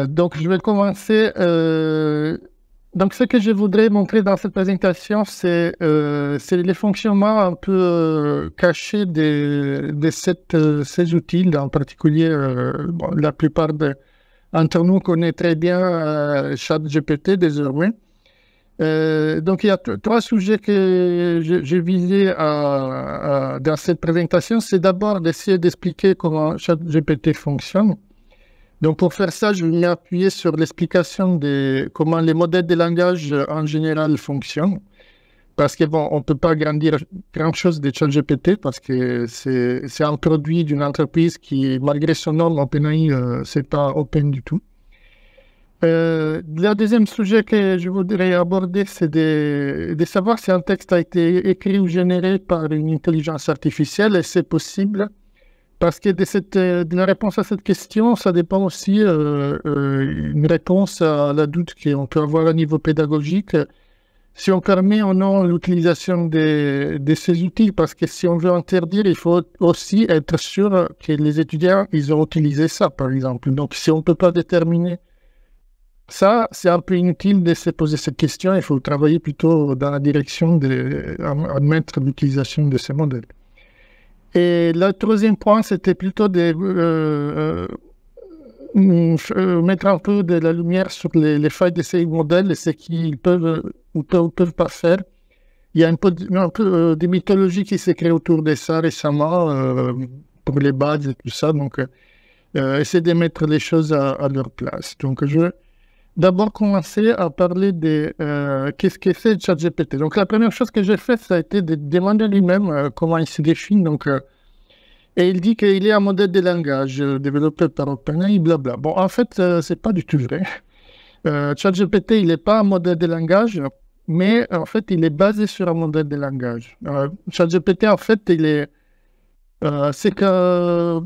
Donc, je vais commencer. Donc, ce que je voudrais montrer dans cette présentation, c'est les fonctionnements un peu cachés ces outils, en particulier, bon, la plupart d'entre nous connaissent très bien ChatGPT désormais. Donc, il y a trois sujets que j'ai visés dans cette présentation. C'est d'abord d'essayer d'expliquer comment ChatGPT fonctionne. Donc, pour faire ça, je vais m'appuyer sur l'explication de comment les modèles de langage en général fonctionnent. Parce que, bon, on ne peut pas grandir grand-chose de ChatGPT parce que c'est un produit d'une entreprise qui, malgré son nom, OpenAI, c'est pas open du tout. Le deuxième sujet que je voudrais aborder, c'est de savoir si un texte a été écrit ou généré par une intelligence artificielle, et c'est possible. Parce que de la réponse à cette question, ça dépend aussi une réponse à la doute qu'on peut avoir au niveau pédagogique. Si on permet ou non l'utilisation de ces outils, parce que si on veut interdire, il faut aussi être sûr que les étudiants, ils ont utilisé ça, par exemple. Donc, si on ne peut pas déterminer ça, c'est un peu inutile de se poser cette question. Il faut travailler plutôt dans la direction d'admettre l'utilisation de ces modèles. Et le troisième point, c'était plutôt de mettre un peu de la lumière sur les failles de ces modèles et ce qu'ils peuvent ou peuvent pas faire. Il y a un peu de mythologie qui s'est créée autour de ça récemment, pour les bases et tout ça. Donc, essayer de mettre les choses à leur place. Donc, je vais d'abord commencer à parler de qu'est-ce que c'est ChatGPT. Donc, la première chose que j'ai faite, ça a été de demander lui-même comment il se définit. Donc, et il dit qu'il est un modèle de langage développé par OpenAI, blabla. Bon, en fait, c'est pas du tout vrai. ChatGPT, il n'est pas un modèle de langage, mais en fait, il est basé sur un modèle de langage. ChatGPT, en fait, c'est que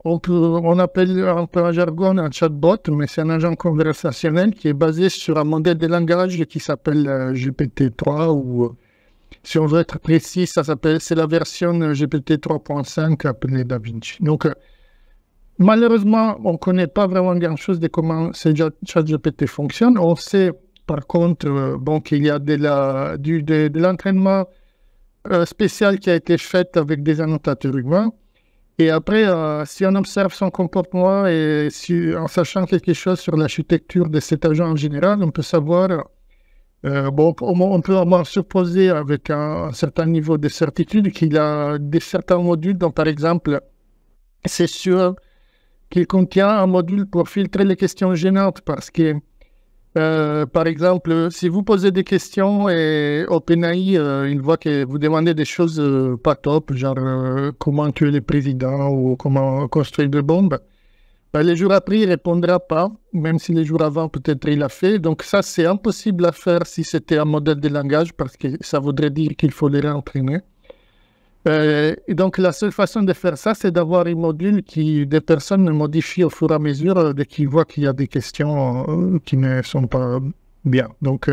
on appelle un peu un jargon un chatbot, mais c'est un agent conversationnel qui est basé sur un modèle de langage qui s'appelle GPT-3, ou si on veut être précis, c'est la version GPT 3.5 appelée DaVinci. Donc, malheureusement, on ne connaît pas vraiment grand-chose de comment ChatGPT fonctionne. On sait, par contre, bon, qu'il y a de l'entraînement spécial qui a été fait avec des annotateurs humains. Et après, si on observe son comportement et en sachant quelque chose sur l'architecture de cet agent en général, on peut savoir, bon, on peut au moins supposer avec un certain niveau de certitude qu'il a certains modules. Donc, par exemple, c'est sûr qu'il contient un module pour filtrer les questions gênantes parce que, par exemple, si vous posez des questions et OpenAI, il voit que vous demandez des choses pas top, genre comment tuer le président ou comment construire des bombes, ben, les jours après, il ne répondra pas, même si les jours avant, peut-être il l'a fait. Donc ça, c'est impossible à faire si c'était un modèle de langage parce que ça voudrait dire qu'il faut les réentraîner. Et donc, la seule façon de faire ça, c'est d'avoir un module qui des personnes modifient au fur et à mesure dès qu'ils voient qu'il y a des questions qui ne sont pas bien. Donc,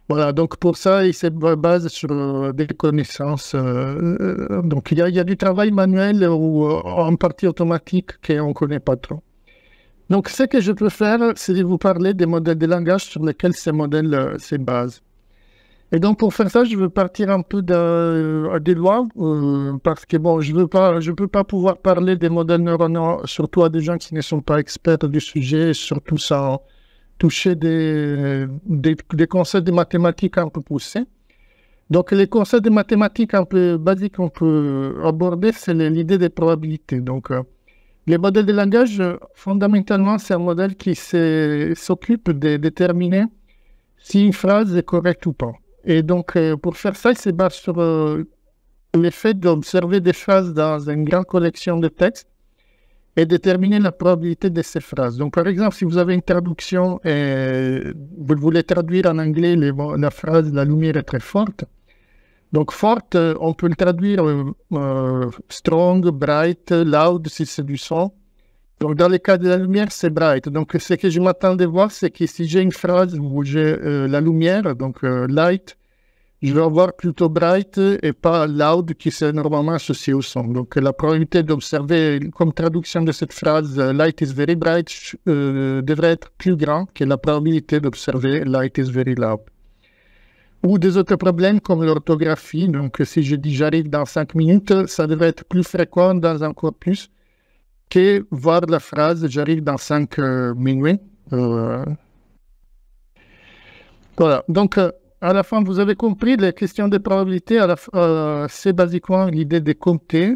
voilà. Donc, pour ça, il se base sur des connaissances. Donc, il y a du travail manuel ou en partie automatique qu'on ne connaît pas trop. Donc, ce que je peux faire, c'est de vous parler des modèles de langage sur lesquels ces modèles se basent. Et donc, pour faire ça, je veux partir un peu des lois, parce que, bon, je peux pas pouvoir parler des modèles neuronaux, surtout à des gens qui ne sont pas experts du sujet, surtout sans toucher des concepts de mathématiques un peu poussés. Donc, les concepts de mathématiques un peu basiques qu'on peut aborder, c'est l'idée des probabilités. Donc, les modèles de langage, fondamentalement, c'est un modèle qui s'occupe de déterminer si une phrase est correcte ou pas. Et donc, pour faire ça, il se base sur le fait d'observer des phrases dans une grande collection de textes et déterminer la probabilité de ces phrases. Donc, par exemple, si vous avez une traduction et vous voulez traduire en anglais la phrase « la lumière est très forte », donc forte, on peut le traduire strong, bright, loud si c'est du son. Donc, dans le cas de la lumière, c'est bright. Donc, ce que je m'attends de voir, c'est que si j'ai une phrase où j'ai la lumière, donc light, je vais avoir plutôt bright et pas loud qui est normalement associé au son. Donc la probabilité d'observer, comme traduction de cette phrase, light is very bright, devrait être plus grand que la probabilité d'observer light is very loud. Ou des autres problèmes comme l'orthographie. Donc si je dis j'arrive dans 5 minutes, ça devrait être plus fréquent dans un corpus que voir la phrase j'arrive dans 5 minutes. Voilà. Donc à la fin, vous avez compris, les questions de probabilité, c'est basiquement l'idée de compter.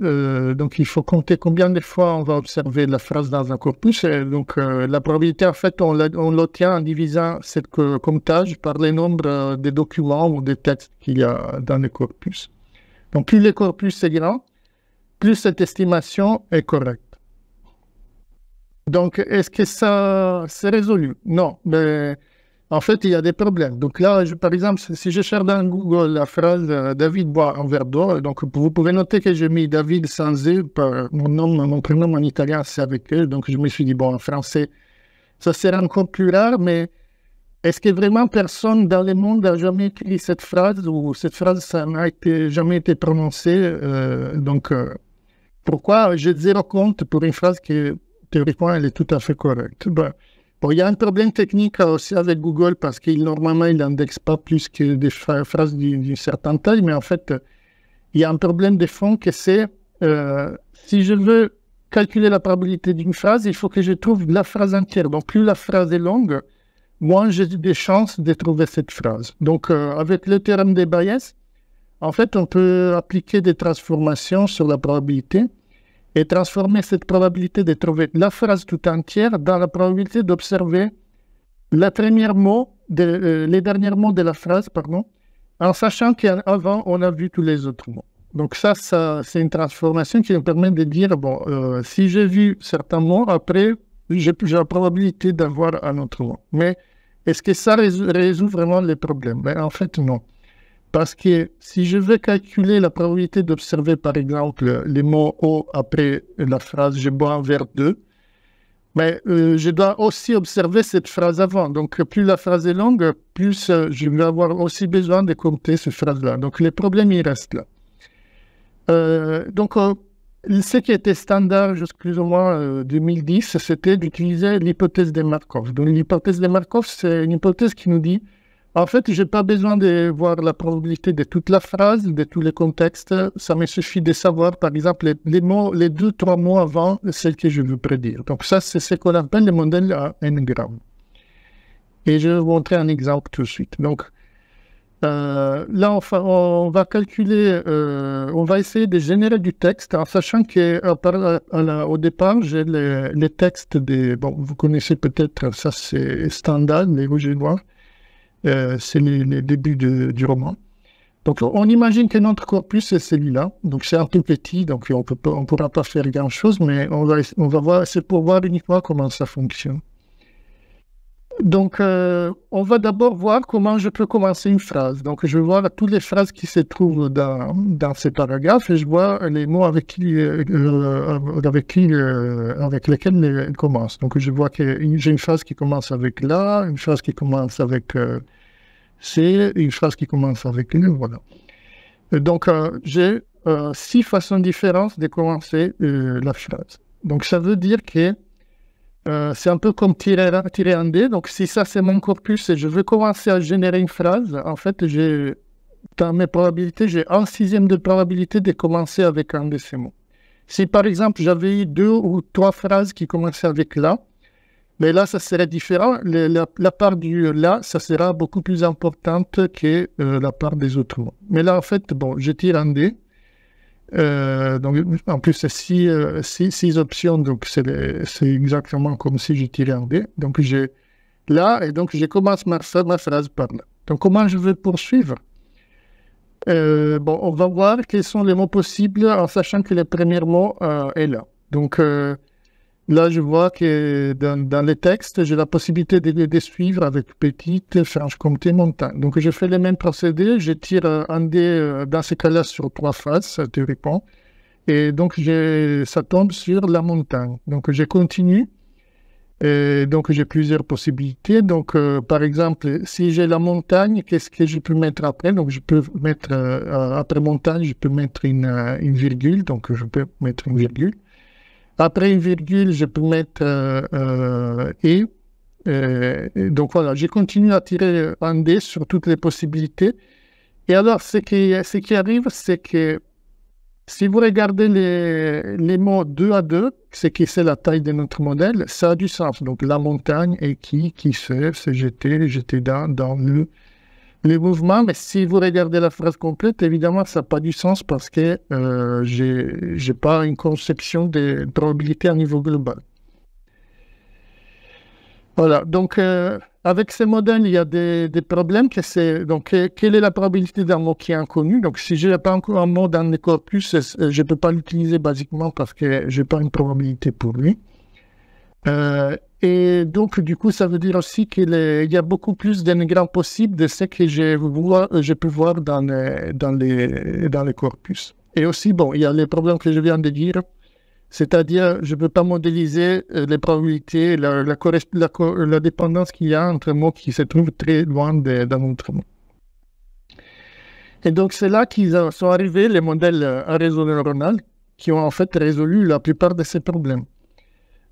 Donc, il faut compter combien de fois on va observer la phrase dans un corpus. Et donc, la probabilité, en fait, on l'obtient en divisant ce comptage par le nombre de documents ou de textes qu'il y a dans le corpus. Donc, plus le corpus est grand, plus cette estimation est correcte. Donc, est-ce que ça s'est résolu? Non, mais... En fait, il y a des problèmes. Donc là, par exemple, si je cherche dans Google la phrase David boit un verre d'eau, donc vous pouvez noter que j'ai mis David sans E, mon prénom en italien, c'est avec E. Donc je me suis dit, bon, en français, ça sera encore plus rare, mais est-ce que vraiment personne dans le monde n'a jamais écrit cette phrase ou cette phrase, ça n'a jamais été prononcée? Pourquoi j'ai zéro compte pour une phrase qui, théoriquement, elle est tout à fait correcte? Bon, il y a un problème technique aussi avec Google parce qu'il normalement il n'indexe pas plus que des phrases d'une certaine taille, mais en fait, il y a un problème de fond que c'est si je veux calculer la probabilité d'une phrase, il faut que je trouve la phrase entière. Donc, plus la phrase est longue, moins j'ai des chances de trouver cette phrase. Donc, avec le théorème de Bayes, en fait, on peut appliquer des transformations sur la probabilité et transformer cette probabilité de trouver la phrase tout entière dans la probabilité d'observer les derniers mots de la phrase, en sachant qu'avant, on a vu tous les autres mots. Donc ça c'est une transformation qui nous permet de dire, bon, si j'ai vu certains mots, après, j'ai la probabilité d'avoir un autre mot. Mais est-ce que ça résout vraiment les problèmes? En fait, non. Parce que si je veux calculer la probabilité d'observer, par exemple, les mots O après la phrase « je bois un verre d'eau », mais je dois aussi observer cette phrase avant. Donc, plus la phrase est longue, plus je vais avoir aussi besoin de compter cette phrase-là. Donc, les problèmes, ils restent là. Ce qui était standard jusqu'à plus ou moins 2010, c'était d'utiliser l'hypothèse de Markov. Donc, l'hypothèse de Markov, c'est une hypothèse qui nous dit en fait, je n'ai pas besoin de voir la probabilité de toute la phrase, de tous les contextes. Ça me suffit de savoir, par exemple, les 2-3 mots avant celle que je veux prédire. Donc ça, c'est ce qu'on appelle le modèle à n-grammes. Et je vais vous montrer un exemple tout de suite. Donc là, on va calculer, on va essayer de générer du texte en sachant qu'au départ, j'ai les textes bon, vous connaissez peut-être, ça c'est standard, les rouges et noirs. C'est les débuts du roman. Donc, on imagine que notre corpus est celui-là. Donc, c'est un peu petit, donc on ne pourra pas faire grand-chose, mais on va voir, c'est pour voir uniquement comment ça fonctionne. Donc, on va d'abord voir comment je peux commencer une phrase. Donc, je vais voir toutes les phrases qui se trouvent dans ces paragraphes et je vois les mots avec lesquels elle commence. Donc, je vois que j'ai une phrase qui commence avec là, une phrase qui commence avec c'est, une phrase qui commence avec le, voilà. Donc, j'ai 6 façons différentes de commencer la phrase. Donc, ça veut dire que c'est un peu comme tirer un dé. Donc, si ça, c'est mon corpus et je veux commencer à générer une phrase, en fait, dans mes probabilités, j'ai 1/6 de probabilité de commencer avec un de ces mots. Si, par exemple, j'avais eu 2 ou 3 phrases qui commençaient avec là, mais là, ça serait différent. La part du là, ça sera beaucoup plus importante que la part des autres mots. Mais là, en fait, bon, je tire un dé. Donc, en plus, c'est 6 options, donc c'est exactement comme si je tirais un dé. Donc, j'ai là, et donc je commence ma phrase par là. Donc, comment je vais poursuivre? Bon, on va voir quels sont les mots possibles en sachant que le premier mot est là. Donc, là, je vois que dans les textes, j'ai la possibilité de suivre avec petite, Franche-Comté, montagne. Donc, je fais le même procédé. Je tire un dé, dans ce cas-là, sur 3 faces, théoriquement. Et donc, ça tombe sur la montagne. Donc, je continue. Et donc, j'ai plusieurs possibilités. Donc, par exemple, si j'ai la montagne, qu'est-ce que je peux mettre après? Donc, je peux mettre, après montagne, je peux mettre une virgule. Donc, je peux mettre une virgule. Après une virgule, je peux mettre et. Donc, voilà, j'ai continué à tirer un dé sur toutes les possibilités. Et alors, ce qui arrive, c'est que si vous regardez les mots 2 à 2, c'est la taille de notre modèle, ça a du sens. Donc la montagne est qui se jeter, jeter dans le mouvement. Mais si vous regardez la phrase complète, évidemment, ça n'a pas du sens parce que j'ai pas une conception de probabilité à niveau global. Voilà, donc avec ces modèles, il y a des problèmes. Donc, quelle est la probabilité d'un mot qui est inconnu? Donc, si je n'ai pas encore un mot dans le corpus, je ne peux pas l'utiliser basiquement parce que je n'ai pas une probabilité pour lui. Et donc, du coup, ça veut dire aussi qu'il y a beaucoup plus d'énigrammes possibles de ce que je peux voir dans les corpus. Et aussi, bon, il y a les problèmes que je viens de dire. C'est-à-dire, je ne peux pas modéliser les probabilités, la dépendance qu'il y a entre mots qui se trouvent très loin d'un autre mot. Et donc, c'est là qu'ils sont arrivés, les modèles à réseau neuronal, qui ont en fait résolu la plupart de ces problèmes.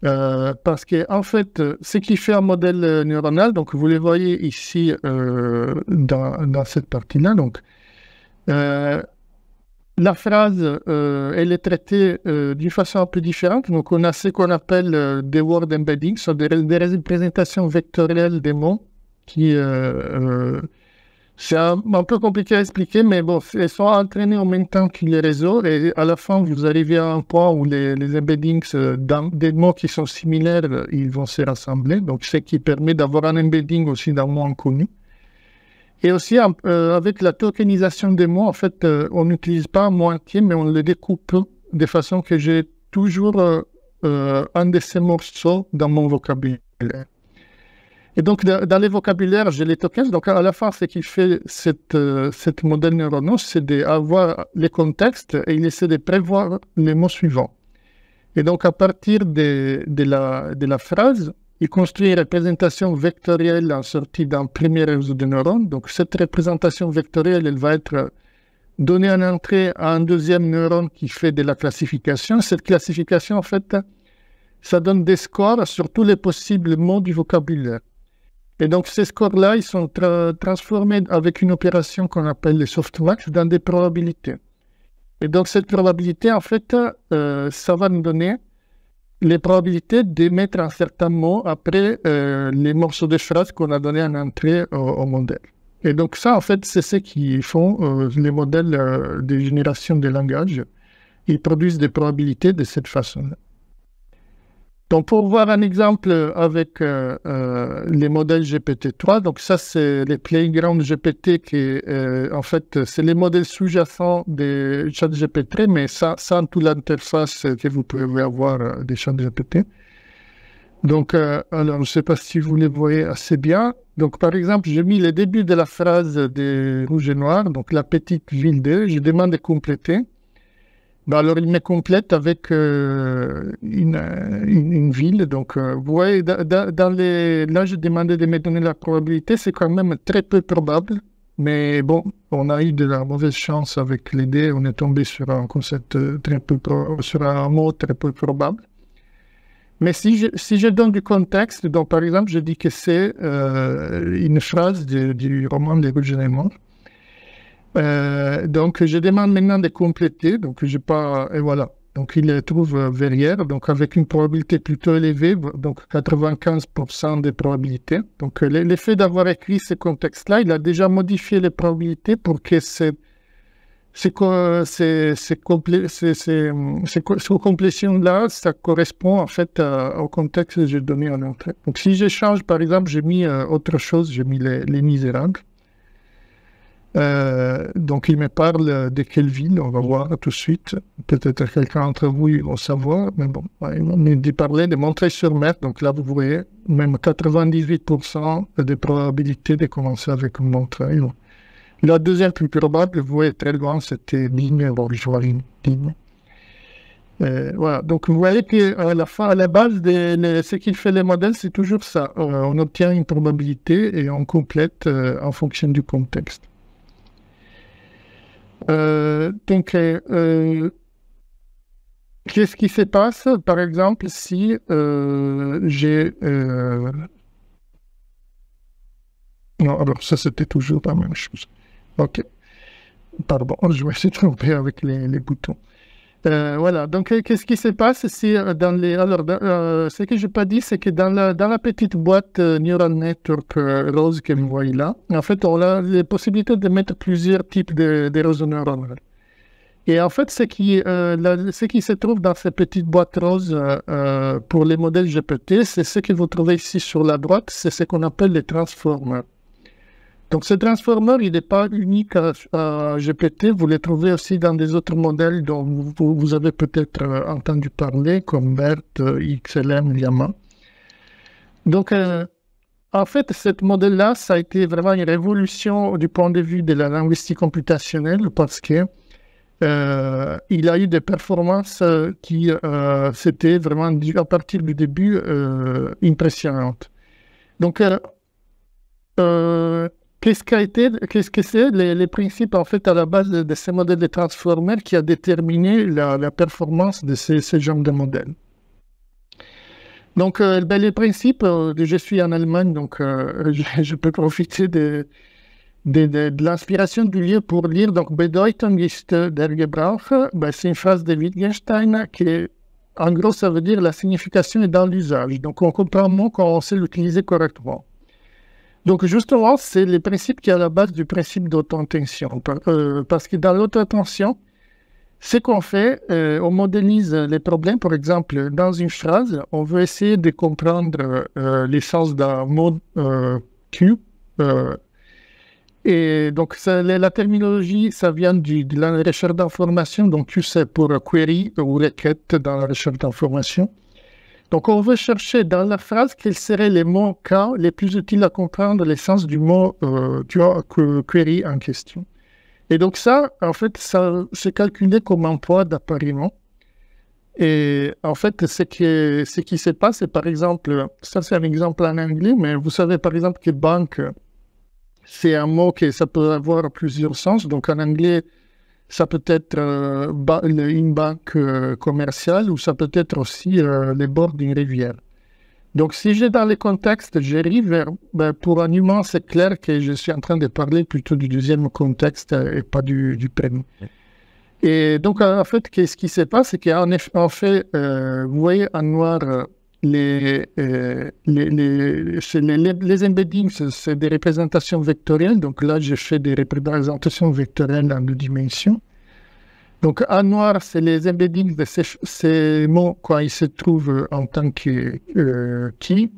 Parce que, en fait, ce qui fait un modèle neuronal, donc vous les voyez ici dans cette partie-là, donc, la phrase, elle est traitée d'une façon un peu différente. Donc, on a ce qu'on appelle des word embeddings, soit des représentations vectorielles des mots, qui, c'est un peu compliqué à expliquer, mais bon, elles sont entraînées en même temps que les réseaux, et à la fin, vous arrivez à un point où les embeddings des mots qui sont similaires, ils vont se rassembler. Donc, ce qui permet d'avoir un embedding aussi d'un mot inconnu. Et aussi, avec la tokenisation des mots, en fait, on n'utilise pas un mot entier, mais on le découpe de façon que j'ai toujours un de ces morceaux dans mon vocabulaire. Et donc, dans les vocabulaires, j'ai les tokens. Donc, à la fin, ce qui fait cette modèle neuronal, c'est d'avoir les contextes et il essaie de prévoir les mots suivants. Et donc, à partir de la phrase, il construit une représentation vectorielle en sortie d'un premier réseau de neurones. Donc, cette représentation vectorielle, elle va être donnée en entrée à un deuxième neurone qui fait de la classification. Cette classification, en fait, ça donne des scores sur tous les possibles mots du vocabulaire. Et donc, ces scores-là, ils sont transformés avec une opération qu'on appelle le softmax dans des probabilités. Et donc, cette probabilité, en fait, ça va nous donner les probabilités de mettre un certain mot après les morceaux de phrases qu'on a donnés en entrée au modèle. Et donc ça, en fait, c'est ce qui font les modèles de génération de langage. Ils produisent des probabilités de cette façon-là. Donc, pour voir un exemple avec les modèles GPT-3, donc ça, c'est les Playground GPT qui, en fait, c'est les modèles sous-jacents des ChatGPT, mais sans toute l'interface que vous pouvez avoir des ChatGPT. Donc, alors, je ne sais pas si vous les voyez assez bien. Donc, par exemple, j'ai mis le début de la phrase de Rouge et Noir, donc la petite ville de, je demande de compléter. Ben alors, il me complète avec une ville. Donc, vous voyez, là, je demandais de me donner la probabilité. C'est quand même très peu probable. Mais bon, on a eu de la mauvaise chance avec les dés. On est tombé sur un concept sur un mot très peu probable. Mais si je donne du contexte, donc par exemple, je dis que c'est une phrase du roman Les Rouges et Noirs. Donc, je demande maintenant de compléter. Donc, et voilà. Donc, il les trouve verrières, donc avec une probabilité plutôt élevée, donc 95% de probabilité. Donc, l'effet d'avoir écrit ce contexte-là, il a déjà modifié les probabilités pour que cette complétion-là, ça correspond en fait au contexte que j'ai donné en entrée. Donc, si je change, par exemple, j'ai mis autre chose, j'ai mis les Misérables. Donc, il me parle de quelle ville, on va voir tout de suite. Peut-être quelqu'un d'entre vous va savoir, mais bon, il me parlait de Montreuil-sur-Mer. Donc là, vous voyez, même 98% de probabilité de commencer avec Montreuil. La deuxième plus probable, vous voyez, très loin, c'était Digne, bon, je vois Digne. Voilà. Donc, vous voyez qu'à la fin, à la base, ce qu'il fait les modèles, c'est toujours ça. On obtient une probabilité et on complète en fonction du contexte. Donc, qu'est-ce qui se passe, par exemple, si j'ai... Non, alors ça, c'était toujours la même chose. OK. Pardon, je me suis trompé avec les boutons. Voilà, donc qu'est-ce qui se passe si dans les... Alors, ce que je n'ai pas dit, c'est que dans la petite boîte Neural Network rose que vous voyez là, en fait, on a les possibilités de mettre plusieurs types de réseaux neuronaux. Et en fait, ce qui se trouve dans ces petites boîtes roses pour les modèles GPT, c'est ce que vous trouvez ici sur la droite, c'est ce qu'on appelle les transformers. Donc, ce transformer, il n'est pas unique à GPT, vous les trouvez aussi dans des autres modèles dont vous avez peut-être entendu parler, comme BERT, XLM, Llama. Donc, en fait, ce modèle-là, ça a été vraiment une révolution du point de vue de la linguistique computationnelle parce que il a eu des performances qui s'étaient vraiment, à partir du début, impressionnantes. Donc, qu'est-ce que c'est les principes en fait à la base de ces modèles de transformers qui a déterminé la performance de ces genres de modèles? Donc, les principes, je suis en Allemagne, donc je peux profiter de l'inspiration du lieu pour lire. Donc, Bedeutung ist der Gebrauch, c'est une phrase de Wittgenstein qui, en gros, ça veut dire la signification est dans l'usage. Donc, on comprend le mot quand on sait l'utiliser correctement. Donc, justement, c'est le principe qui est à la base du principe d'auto-intention. Parce que dans l'auto-intention, ce qu'on fait, on modélise les problèmes. Par exemple, dans une phrase, on veut essayer de comprendre l'essence d'un mot Q. Et donc, la terminologie, ça vient de la recherche d'information. Donc, Q, c'est pour query ou requête dans la recherche d'information. Donc, on veut chercher dans la phrase quels seraient les mots K les plus utiles à comprendre l'essence du mot query en question. Et donc ça, en fait, ça c'est calculé comme un poids d'appariement. Et en fait, ce qui se passe, c'est par exemple, ça c'est un exemple en anglais, mais vous savez par exemple que banque, c'est un mot que ça peut avoir plusieurs sens. Donc en anglais, ça peut être une banque commerciale ou ça peut être aussi les bords d'une rivière. Donc, si j'ai dans les contextes, j'arrive vers... pour un humain, c'est clair que je suis en train de parler plutôt du deuxième contexte et pas du premier. Et donc, en fait, ce qui se passe, c'est qu'en fait, vous voyez en noir, les embeddings, c'est des représentations vectorielles. Donc là, je fais des représentations vectorielles en 2 dimensions. Donc, en noir, c'est les embeddings de ces mots quand ils se trouvent en tant que clé.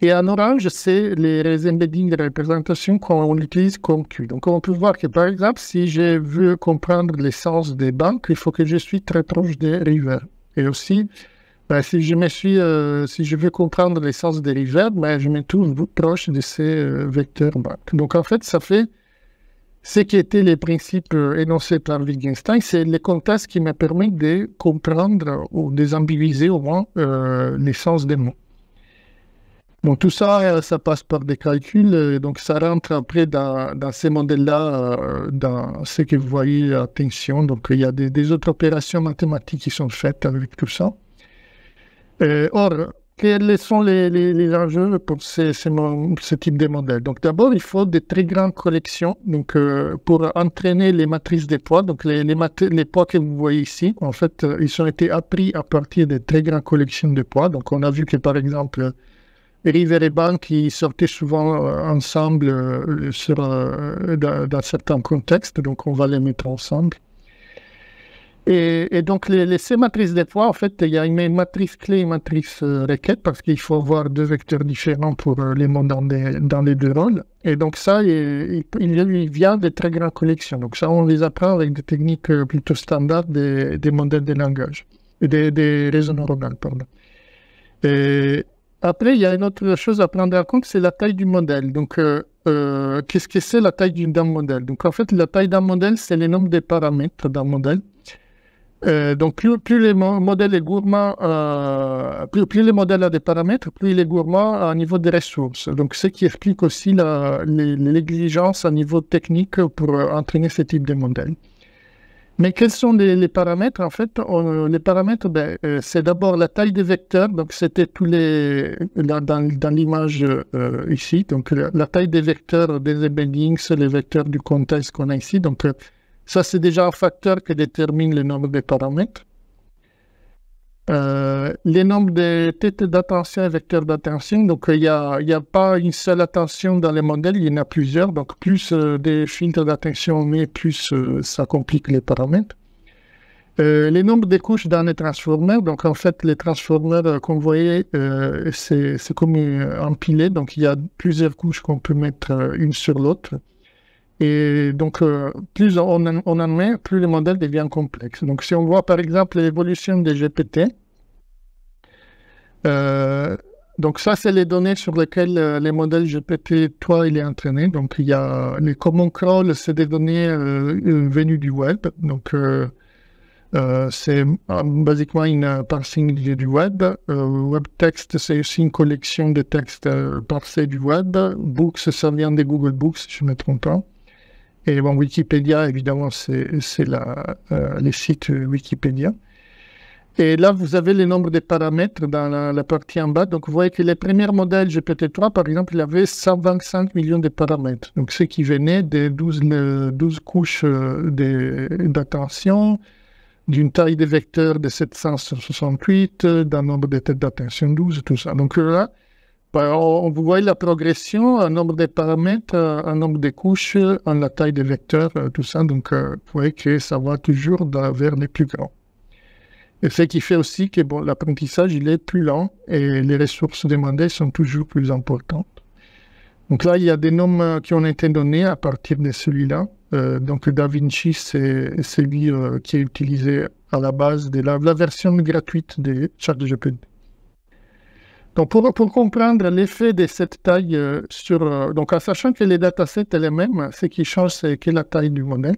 Et en orange, c'est les embeddings de représentation qu'on utilise comme Q. Donc, on peut voir que, par exemple, si je veux comprendre l'essence des banques, il faut que je suis très proche des rivers. Et aussi, si je veux comprendre l'essence des rivers, je me trouve proche de ces vecteurs banques. Donc, en fait, ça fait... Ce qui étaient les principes énoncés par Wittgenstein, c'est les contextes qui me permettent de comprendre ou désambiguiser au moins l'essence des mots. Donc tout ça, ça passe par des calculs, donc ça rentre après dans ces modèles-là, dans ce que vous voyez, attention. Donc il y a des autres opérations mathématiques qui sont faites avec tout ça. Or, quels sont les enjeux pour ce type de modèle? Donc d'abord, il faut de très grandes collections donc, pour entraîner les matrices des poids. Donc les poids que vous voyez ici, en fait, ils ont été appris à partir de très grandes collections de poids. Donc on a vu que par exemple, River et Bank, ils sortaient souvent ensemble dans certains contextes. Donc on va les mettre ensemble. Et donc, ces matrices de poids, en fait, il y a une matrice clé et une matrice requête parce qu'il faut avoir 2 vecteurs différents pour les mots dans les 2 rôles. Et donc, ça, il vient de très grandes collections. Donc, ça, on les apprend avec des techniques plutôt standards des modèles de langage, des réseaux neuronaux, pardon. Et après, il y a une autre chose à prendre en compte, c'est la taille du modèle. Donc, qu'est-ce que c'est la taille d'un modèle? Donc, en fait, la taille d'un modèle, c'est le nombre de paramètres d'un modèle. Donc, plus les modèles est gourmand, plus les modèles ont des paramètres, plus il est gourmand à niveau des ressources. Donc, ce qui explique aussi l'exigence à niveau technique pour entraîner ce type de modèle. Mais quels sont les paramètres? En fait, les paramètres, c'est d'abord la taille des vecteurs. Donc, c'était dans l'image ici. Donc, la taille des vecteurs des embeddings, les vecteurs du contexte qu'on a ici. Donc, ça, c'est déjà un facteur qui détermine le nombre de paramètres. Les nombres de têtes d'attention et vecteurs d'attention. Donc, il n'y a pas une seule attention dans les modèles, il y en a plusieurs. Donc, plus des filtres d'attention on met, plus ça complique les paramètres. Les nombres de couches dans les transformers. Donc, en fait, les transformers qu'on voyait, c'est comme empilé. Donc, il y a plusieurs couches qu'on peut mettre une sur l'autre. Et donc, plus on en met, plus le modèle devient complexe. Donc, si on voit par exemple l'évolution des GPT, donc ça, c'est les données sur lesquelles les modèles GPT-3 il est entraîné. Donc, il y a les common crawl, c'est des données venues du web. Donc, c'est basiquement une parsing du web. Web text, c'est aussi une collection de textes parsés du web. Books, ça vient des Google Books, si je ne me trompe pas. Et bon, Wikipédia, évidemment, c'est les sites Wikipédia. Et là, vous avez le nombre de paramètres dans la partie en bas. Donc, vous voyez que les premiers modèles GPT-3, par exemple, il avait 125 millions de paramètres. Donc, ce qui venait des 12 couches d'attention, d'une taille de vecteurs de 768, d'un nombre de têtes d'attention 12, tout ça. Donc là, vous voyez la progression, un nombre de paramètres, un nombre de couches, la taille des vecteurs, tout ça. Donc, vous voyez que ça va toujours vers les plus grands. Et ce qui fait aussi que l'apprentissage, il est plus lent et les ressources demandées sont toujours plus importantes. Donc là, il y a des noms qui ont été donnés à partir de celui-là. Donc, DaVinci, c'est celui qui est utilisé à la base de la version gratuite de ChatGPT. Donc, pour comprendre l'effet de cette taille donc en sachant que les datasets sont les mêmes, ce qui change, c'est que la taille du modèle.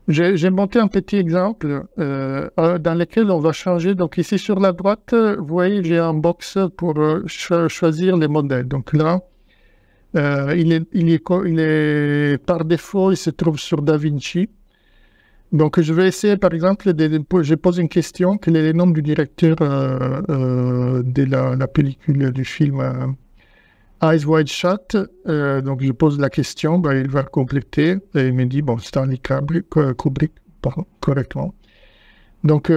J'ai monté un petit exemple dans lequel on va changer. Donc, ici sur la droite, vous voyez, j'ai un box pour choisir les modèles. Donc là, il est par défaut, il se trouve sur DaVinci. Donc, je vais essayer, par exemple, je pose une question, quel est le nom du directeur de la pellicule du film Eyes Wide Shut. Donc, je pose la question, il va compléter et il me dit, Stanley Kubrick, correctement. Donc,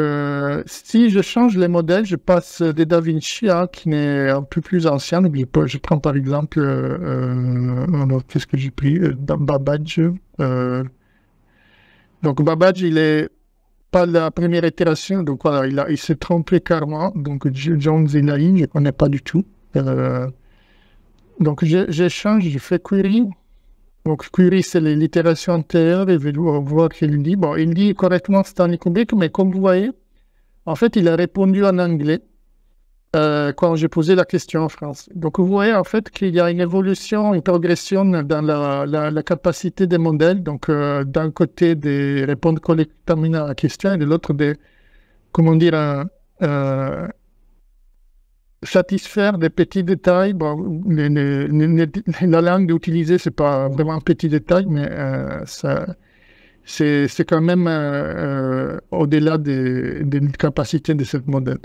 si je change les modèles, je passe de DaVinci qui est un peu plus ancien. Donc, je prends par exemple, qu'est-ce que j'ai pris Babbage. Donc, Babbage, il est pas la première itération. Donc, voilà, il s'est trompé carrément. Donc, Jones et Lai, je ne connais pas du tout. Donc, j'échange, je fais query. Donc, query, c'est l'itération antérieure, et je vais voir qu'il dit. Il dit correctement Stanley Kubrick, mais comme vous voyez, en fait, il a répondu en anglais quand j'ai posé la question en français. Donc, vous voyez, en fait, qu'il y a une évolution, une progression dans la capacité des modèles. Donc, d'un côté, de répondre correctement à la question, et de l'autre, de, satisfaire des petits détails. La langue utilisée, c'est pas vraiment un petit détail, mais c'est quand même au-delà des capacités de ce modèle.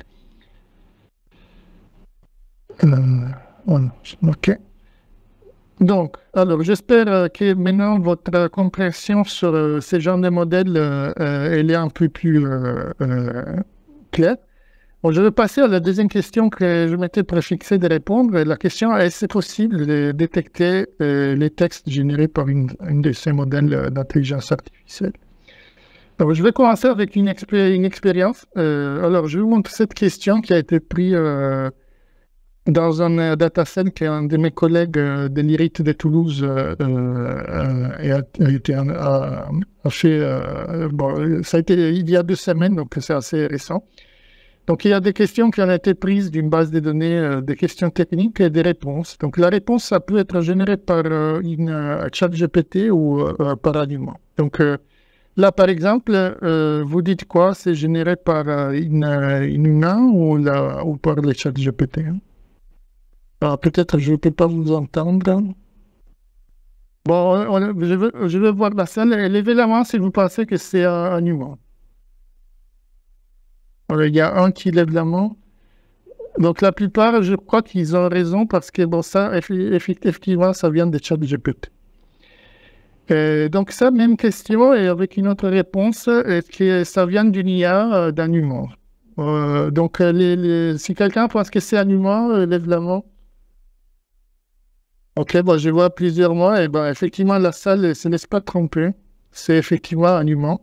OK. Donc, alors, j'espère que maintenant votre compréhension sur ce genre de modèle elle est un peu plus claire. Je vais passer à la deuxième question que je m'étais préfixé de répondre. La question est, est-ce possible de détecter les textes générés par une de ces modèles d'intelligence artificielle? Alors, je vais commencer avec une expérience. Alors, je vous montre cette question qui a été prise dans un dataset qu'un de mes collègues de l'IRIT de Toulouse a fait. Ça a été il y a 2 semaines, donc c'est assez récent. Donc, il y a des questions qui ont été prises d'une base de données, des questions techniques et des réponses. Donc, la réponse, ça peut être générée par une ChatGPT ou par un humain. Donc, Là, par exemple, vous dites quoi? C'est généré par une humain ou par les chats GPT? Hein? Ah, peut-être je ne peux pas vous entendre. Bon, je vais voir la salle. Levez la main si vous pensez que c'est un humain. Alors, il y a un qui lève la main. Donc, la plupart, je crois qu'ils ont raison parce que, bon, ça, effectivement, ça vient des chats GPT. Donc, ça, même question et avec une autre réponse, est-ce que ça vient d'une IA, d'un humain? Donc, si quelqu'un pense que c'est un humain, lève la main. Ok, bon, je vois plusieurs mois et ben, effectivement, la salle ne se laisse pas tromper. C'est effectivement un humain.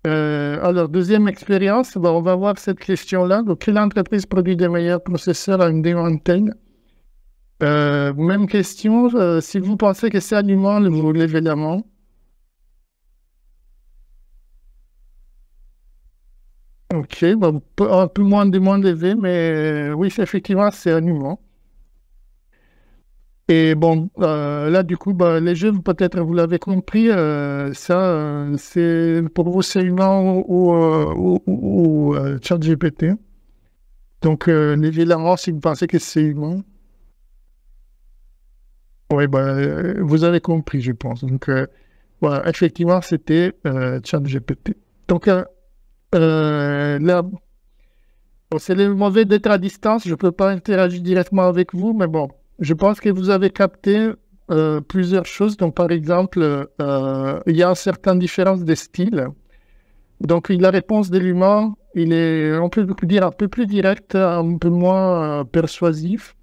Alors, deuxième expérience, bon, on va voir cette question-là. Donc, quelle entreprise produit des meilleurs processeurs à une démantèle? Même question, si vous pensez que c'est un humain, vous levez la main. Ok, bon, un peu moins de moins élevé, mais oui, effectivement, c'est un humain. Et bon, là, du coup, bah, les jeux, peut-être vous l'avez compris, ça, c'est pour vous, c'est humain ou ChatGPT. Donc, évidemment, si vous pensez que c'est humain, oui, bah, vous avez compris, je pense. Donc, voilà, effectivement, c'était ChatGPT. Donc, là, bon, c'est le mauvais d'être à distance, je ne peux pas interagir directement avec vous, mais bon, je pense que vous avez capté plusieurs choses. Donc, par exemple, il y a une certaine différence de style. Donc, la réponse de l'humain, il est, on peut dire, un peu plus direct, un peu moins persuasif.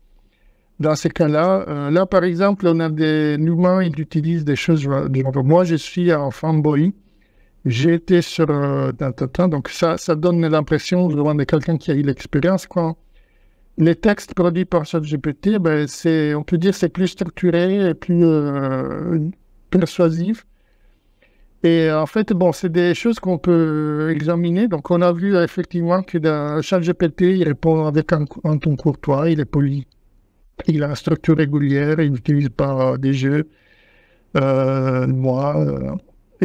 Dans ces cas-là, là, par exemple, on a des humains, ils utilisent des choses, genre, moi, je suis un fanboy. J'ai été sur donc ça donne l'impression vraiment de quelqu'un qui a eu l'expérience, quoi. Les textes produits par ChatGPT, ben, on peut dire c'est plus structuré et plus persuasif. Et en fait, bon, c'est des choses qu'on peut examiner. Donc, on a vu effectivement que dans ChatGPT, il répond avec un ton courtois, il est poli, il a une structure régulière, il n'utilise pas des jeux.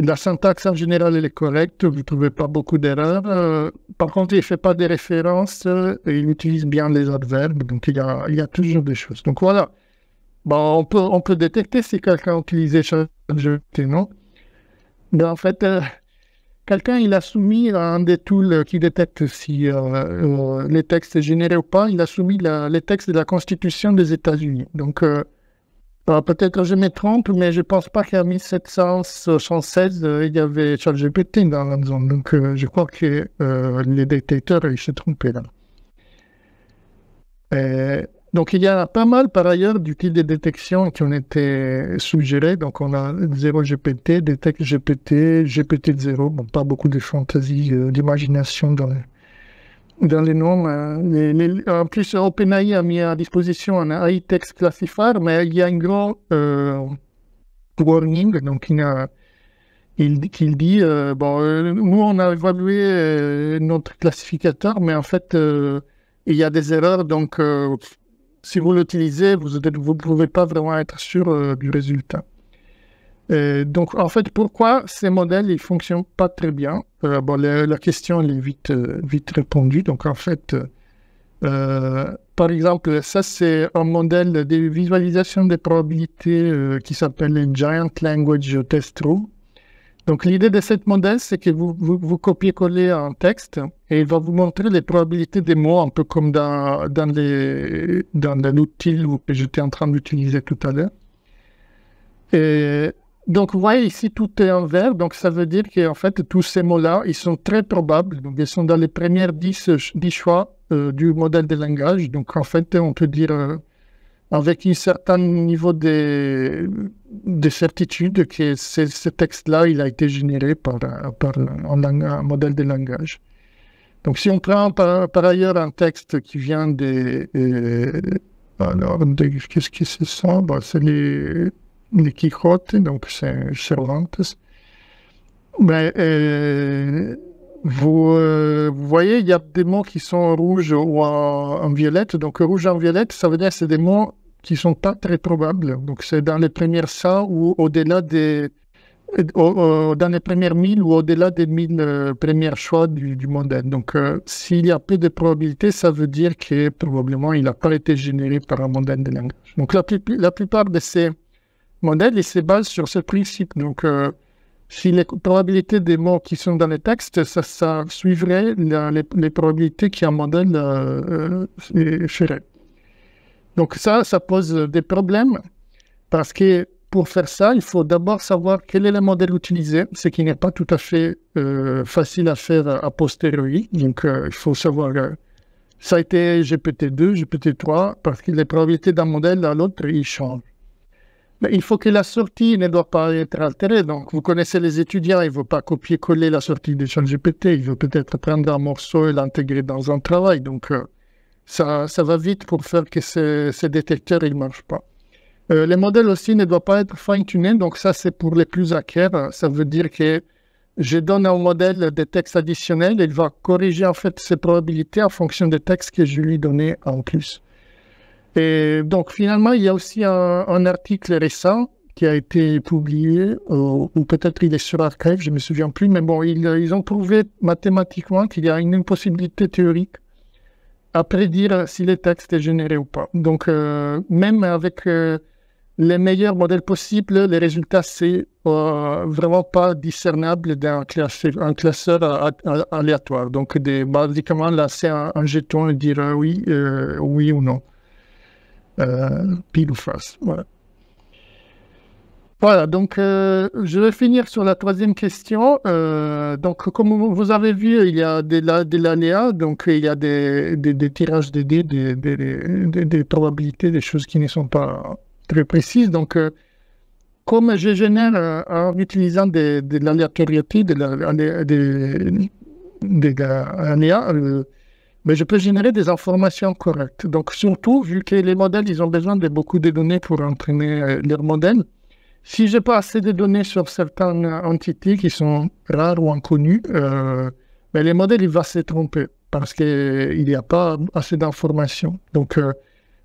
Et la syntaxe en général, elle est correcte, vous ne trouvez pas beaucoup d'erreurs. Par contre, il ne fait pas des références, et il utilise bien les adverbes, donc il y a toujours des choses. Donc voilà, bon, on peut détecter si quelqu'un utilisait ChatGPT, non? Mais en fait, quelqu'un, il a soumis un des tools qui détecte si les textes sont générés ou pas, il a soumis les textes de la Constitution des États-Unis. Donc, peut-être je me trompe, mais je ne pense pas qu'en 1776, il y avait ChatGPT dans la zone. Donc, je crois que les détecteurs, ils se trompaient là. Donc, il y a pas mal, par ailleurs, d'outils de détection qui ont été suggérés. Donc, on a 0GPT, Detect GPT, GPT-0. Bon, pas beaucoup de fantaisie, d'imagination dans les noms. En plus, OpenAI a mis à disposition un AI Text Classifier, mais il y a un gros warning. Donc, il dit, nous, on a évalué notre classificateur, mais en fait, il y a des erreurs. Donc, si vous l'utilisez, vous ne pouvez pas vraiment être sûr du résultat. Donc, en fait, pourquoi ces modèles ne fonctionnent pas très bien? La question elle est vite répondue. Donc, en fait, par exemple, ça, c'est un modèle de visualisation des probabilités qui s'appelle le Giant Language Test Room. Donc, l'idée de ce modèle, c'est que vous copiez-collez un texte et il va vous montrer les probabilités des mots, un peu comme dans l'outil que j'étais en train d'utiliser tout à l'heure. Et donc, vous voyez ici, tout est en vert. Donc, ça veut dire qu'en fait, tous ces mots-là, ils sont très probables. Donc, ils sont dans les premières 10 choix du modèle de langage. Donc, en fait, on peut dire avec un certain niveau de certitude que ce texte-là, il a été généré par un modèle de langage. Donc, si on prend par ailleurs un texte qui vient qu'est-ce que c'est ça? C'est les Quichotte, donc c'est Cervantes. Mais vous voyez, il y a des mots qui sont en rouge ou en violette. Donc, rouge en violette, ça veut dire que c'est des mots qui ne sont pas très probables. Donc, c'est dans les premières 100 ou au-delà des dans les premières 1000 ou au-delà des 1000 premiers choix du modèle. Donc, s'il y a peu de probabilités, ça veut dire que probablement il n'a pas été généré par un modèle de langage. Donc, la plupart de ces modèles, ils se basent sur ce principe. Donc, si les probabilités des mots qui sont dans les textes, ça suivrait les probabilités qu'un modèle ferait. Donc, ça pose des problèmes parce que pour faire ça, il faut d'abord savoir quel est le modèle utilisé, ce qui n'est pas tout à fait facile à faire a posteriori. Donc, il faut savoir, ça a été GPT-2, GPT-3, parce que les probabilités d'un modèle à l'autre, ils changent. Mais il faut que la sortie ne doit pas être altérée. Donc, vous connaissez les étudiants, ils ne vont pas copier-coller la sortie de ChatGPT, ils vont peut-être prendre un morceau et l'intégrer dans un travail. Donc, ça va vite pour faire que ces détecteurs ne marchent pas. Les modèles aussi ne doivent pas être fine-tunés, donc ça c'est pour les plus hackers. Ça veut dire que je donne à un modèle des textes additionnels et il va corriger en fait ses probabilités en fonction des textes que je lui donnais en plus. Et donc finalement, il y a aussi un article récent qui a été publié, ou peut-être il est sur Archive, je ne me souviens plus, mais bon, ils ont prouvé mathématiquement qu'il y a une impossibilité théorique à prédire si les textes est généré ou pas. Donc même avec les meilleurs modèles possibles, les résultats, c'est vraiment pas discernable d'un classeur aléatoire. Donc, basiquement, là, c'est un jeton et dire oui ou non. Pile ou face. Voilà. Voilà, donc je vais finir sur la troisième question. Donc, comme vous avez vu, il y a de l'aléa, donc il y a des tirages de dés, des probabilités, des choses qui ne sont pas très précises. Donc, comme je génère en utilisant de l'aléatoriété, de l'aléa, mais je peux générer des informations correctes. Donc, surtout, vu que les modèles, ils ont besoin de beaucoup de données pour entraîner leur modèle. Si je n'ai pas assez de données sur certaines entités qui sont rares ou inconnues, mais les modèles, il va se tromper parce qu'il n'y a pas assez d'informations. Donc,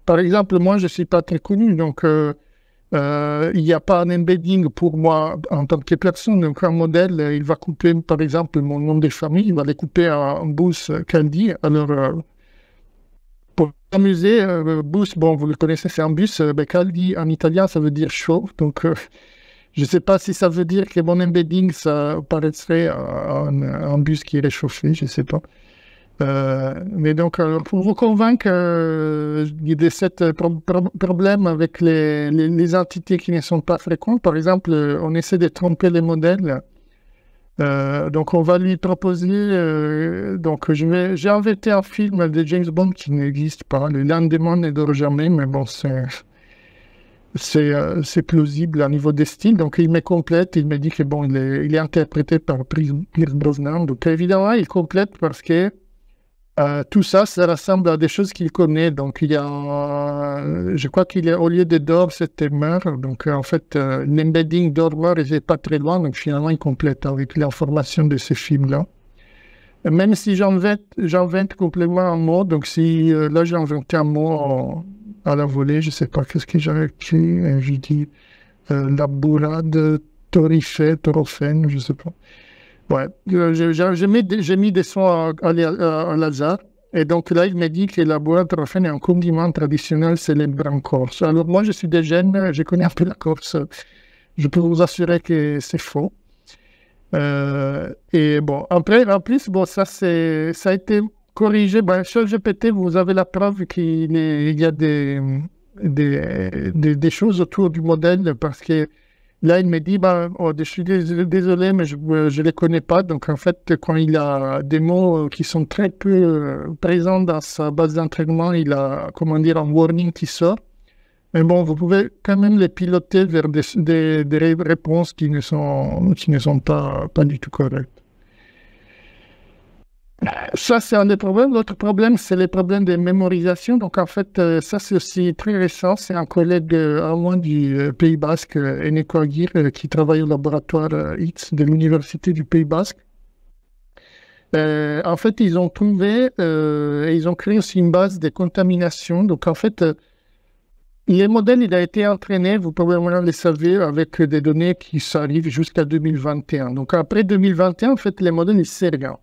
par exemple, moi, je ne suis pas très connu, donc il n'y a pas un embedding pour moi en tant que personne. Donc, un modèle, il va couper, par exemple, mon nom de famille, il va les couper en bus Caldi. Alors, pour s'amuser, bus, bon, vous le connaissez, c'est un bus. Caldi, en italien, ça veut dire chaud. Donc, je ne sais pas si ça veut dire que mon embedding, ça paraîtrait un bus qui est réchauffé, je ne sais pas. Mais donc, pour vous convaincre de ce problème avec les entités qui ne sont pas fréquentes, par exemple, on essaie de tromper les modèles. Donc, on va lui proposer. Donc, j'ai inventé un film de James Bond qui n'existe pas. Le lendemain ne dort jamais, mais bon, c'est plausible à niveau des styles. Donc, il me complète. Il me dit que bon, il est interprété par Pierce Brosnan. Donc, évidemment, il complète parce que tout ça, ça ressemble à des choses qu'il connaît. Donc, je crois qu'il est au lieu de d'or, c'était meurt. Donc, en fait, l'embedding d'or-meurt n'est pas très loin. Donc, finalement, il complète avec l'information de ce film-là. Même si j'invente complètement un mot. Donc, si là, j'ai inventé un mot à la volée, je ne sais pas qu'est-ce que j'ai écrit. Je dis la bourrade, torophène, je ne sais pas. Ouais, j'ai mis des sons à hasard. Et donc là, il m'a dit que la bourrade torophène est un condiment traditionnel célèbre en Corse. Alors moi, je suis des jeunes, je connais un peu la Corse. Je peux vous assurer que c'est faux. Et bon, après, en plus, bon, ça a été corrigé. Ben, sur GPT, vous avez la preuve qu'il y a des choses autour du modèle parce que là, il me dit, je suis désolé, mais je ne les connais pas. Donc, en fait, quand il a des mots qui sont très peu présents dans sa base d'entraînement, il a, comment dire, un warning qui sort. Mais bon, vous pouvez quand même les piloter vers des réponses qui ne sont pas du tout correctes. Ça, c'est un des problèmes. L'autre problème, c'est les problèmes de mémorisation. Donc, en fait, ça, c'est aussi très récent. C'est un collègue allemand du Pays Basque, Eneko Aguirre, qui travaille au laboratoire ITS de l'Université du Pays Basque. En fait, ils ont trouvé et ils ont créé aussi une base de contamination. Donc, en fait, Les modèles, il a été entraîné, vous probablement le savez, avec des données qui s'arrivent jusqu'à 2021. Donc après 2021, en fait, les modèles, ils ne servent rien.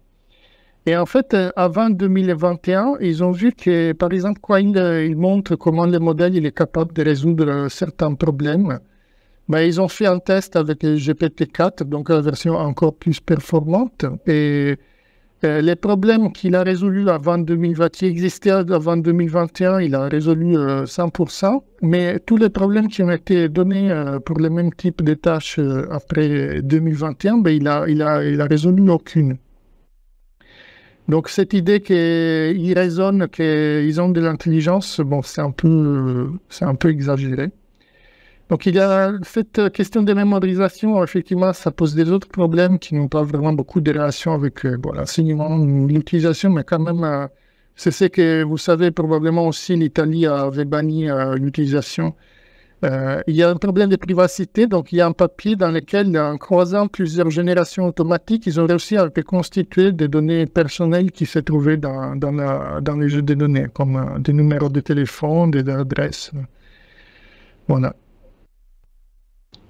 Et en fait, avant 2021, ils ont vu que, par exemple, quand ils montrent comment le modèle il est capable de résoudre certains problèmes, ben, ils ont fait un test avec le GPT-4, donc la version encore plus performante. Et les problèmes qu'il a résolus avant 2020, qui existaient avant 2021, il a résolu 100%. Mais tous les problèmes qui ont été donnés pour le même type de tâches après 2021, ben, il a résolu aucune. Donc, cette idée qu'ils raisonnent, qu'ils ont de l'intelligence, bon, c'est un peu exagéré. Donc, il y a cette question de mémorisation, effectivement, ça pose des autres problèmes qui n'ont pas vraiment beaucoup de relation avec bon, l'enseignement, l'utilisation, mais quand même, c'est ce que vous savez probablement aussi, l'Italie avait banni l'utilisation. Il y a un problème de privacité, donc il y a un papier dans lequel, en croisant plusieurs générations automatiques, ils ont réussi à reconstituer des données personnelles qui se trouvaient dans les jeux de données, comme des numéros de téléphone, des adresses. Voilà.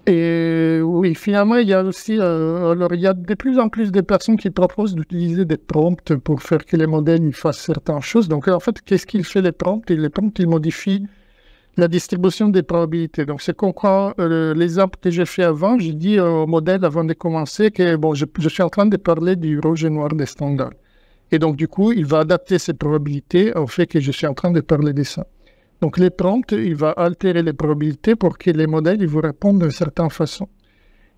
Et oui, finalement, il y a aussi, alors il y a de plus en plus de personnes qui proposent d'utiliser des prompts pour faire que les modèles ils fassent certaines choses. Donc en fait, qu'est-ce qu'il fait les prompts? Les prompts, ils modifient la distribution des probabilités. Donc, c'est quand l'exemple que j'ai fait avant, j'ai dit au modèle avant de commencer que bon, je suis en train de parler du rouge et noir des standards. Et donc, du coup, il va adapter ses probabilités au fait que je suis en train de parler de ça. Donc, les prompts, il va altérer les probabilités pour que les modèles ils vous répondent d'une certaine façon.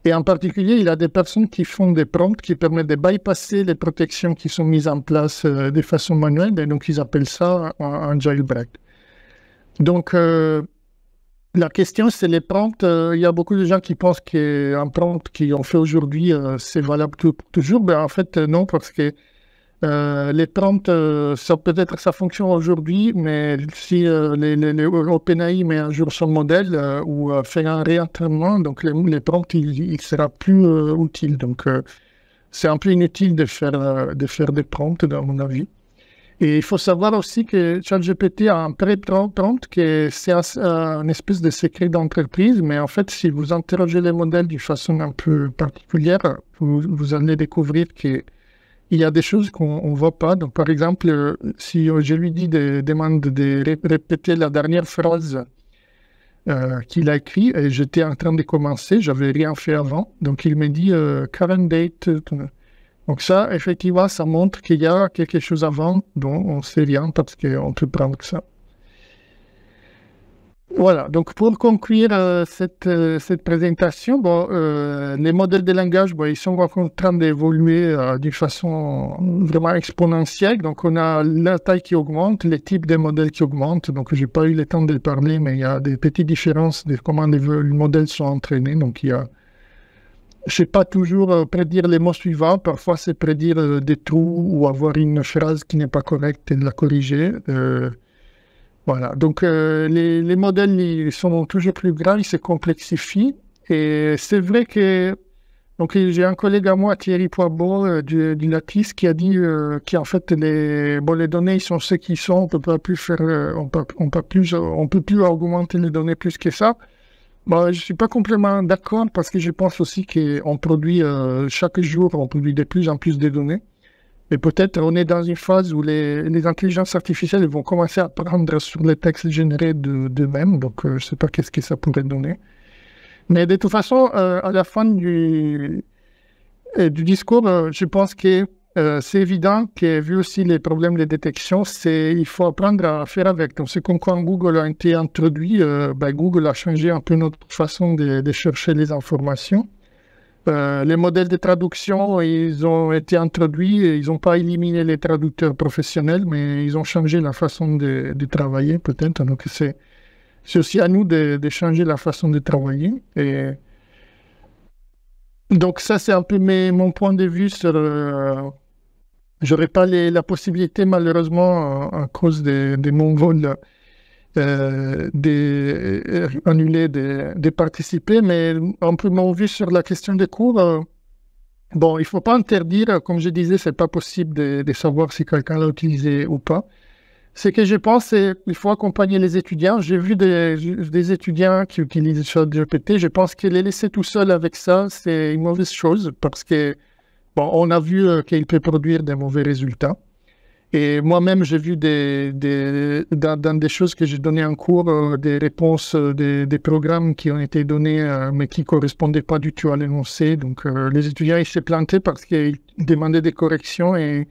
Et en particulier, il y a des personnes qui font des prompts qui permettent de bypasser les protections qui sont mises en place de façon manuelle. Et donc, ils appellent ça un jailbreak. Donc, la question, c'est les prompts. Il y a beaucoup de gens qui pensent qu'un prompt qu'on fait aujourd'hui, c'est valable toujours. Ben, en fait, non, parce que les prompts, ça peut-être ça fonctionne aujourd'hui, mais si OpenAI met à jour son modèle ou fait un réentraînement, donc les prompts, il sera plus utile. Donc, c'est un peu inutile de faire des prompts, à mon avis. Et il faut savoir aussi que ChatGPT a un pré-prompt que c'est un espèce de secret d'entreprise, mais en fait, si vous interrogez les modèles d'une façon un peu particulière, vous allez découvrir qu'il y a des choses qu'on ne voit pas. Donc, par exemple, si je lui demande de répéter la dernière phrase qu'il a écrite, et j'étais en train de commencer, j'avais rien fait avant, donc il me dit current date. Donc ça, effectivement, ça montre qu'il y a quelque chose avant dont on ne sait rien parce qu'on peut prendre que ça. Voilà, donc pour conclure cette présentation, bon, les modèles de langage, bon, ils sont en train d'évoluer d'une façon vraiment exponentielle. Donc on a la taille qui augmente, les types de modèles qui augmentent. Donc je n'ai pas eu le temps de parler, mais il y a des petites différences de comment les modèles sont entraînés. Donc il y a je ne sais pas toujours prédire les mots suivants. Parfois, c'est prédire des trous ou avoir une phrase qui n'est pas correcte et de la corriger. Voilà. Donc, les modèles ils sont toujours plus grands, ils se complexifient. Et c'est vrai que donc j'ai un collègue à moi, Thierry Poirbeau, du Lattice, qui a dit qu'en fait, les données ils sont ce qu'ils sont. On peut pas plus faire, on peut plus augmenter les données plus que ça. Bon, je ne suis pas complètement d'accord parce que je pense aussi qu'on produit, chaque jour, on produit de plus en plus de données. Et peut-être on est dans une phase où les intelligences artificielles vont commencer à apprendre sur les textes générés d'eux-mêmes. Donc, je ne sais pas qu'est-ce que ça pourrait donner. Mais de toute façon, à la fin du discours, je pense que c'est évident que vu aussi les problèmes de détection, il faut apprendre à faire avec. Donc, c'est comme quand Google a été introduit, Google a changé un peu notre façon de chercher les informations. Les modèles de traduction, ils ont été introduits, et ils n'ont pas éliminé les traducteurs professionnels, mais ils ont changé la façon de travailler peut-être. Donc, c'est aussi à nous de changer la façon de travailler. Et donc, ça, c'est un peu mon point de vue sur... J'aurais pas la possibilité, malheureusement, à cause de mon vol, d'annuler, de participer, mais un peu mon vue sur la question des cours. Bon, il faut pas interdire, comme je disais, c'est pas possible de savoir si quelqu'un l'a utilisé ou pas. Ce que je pense, c'est qu'il faut accompagner les étudiants. J'ai vu des étudiants qui utilisent ChatGPT. Je pense que les laisser tout seul avec ça, c'est une mauvaise chose parce que, bon, on a vu qu'il peut produire des mauvais résultats. Et moi-même, j'ai vu dans des choses que j'ai données en cours, des réponses des programmes qui ont été donnés, mais qui ne correspondaient pas du tout à l'énoncé. Donc, les étudiants, ils s'est plantés parce qu'ils demandaient des corrections et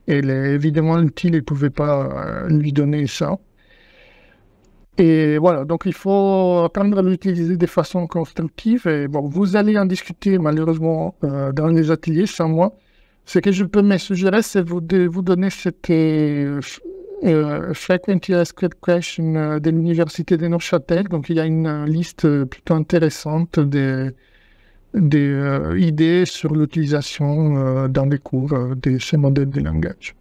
évidemment, l'outil ne pouvait pas lui donner ça. Et voilà, donc il faut apprendre à l'utiliser de façon constructive. Et bon, vous allez en discuter malheureusement dans les ateliers sans moi. Ce que je peux me suggérer, c'est de vous donner cette Frequently Asked Question de l'Université de Neuchâtel. Donc il y a une liste plutôt intéressante des idées sur l'utilisation dans les cours de ces modèles de langage.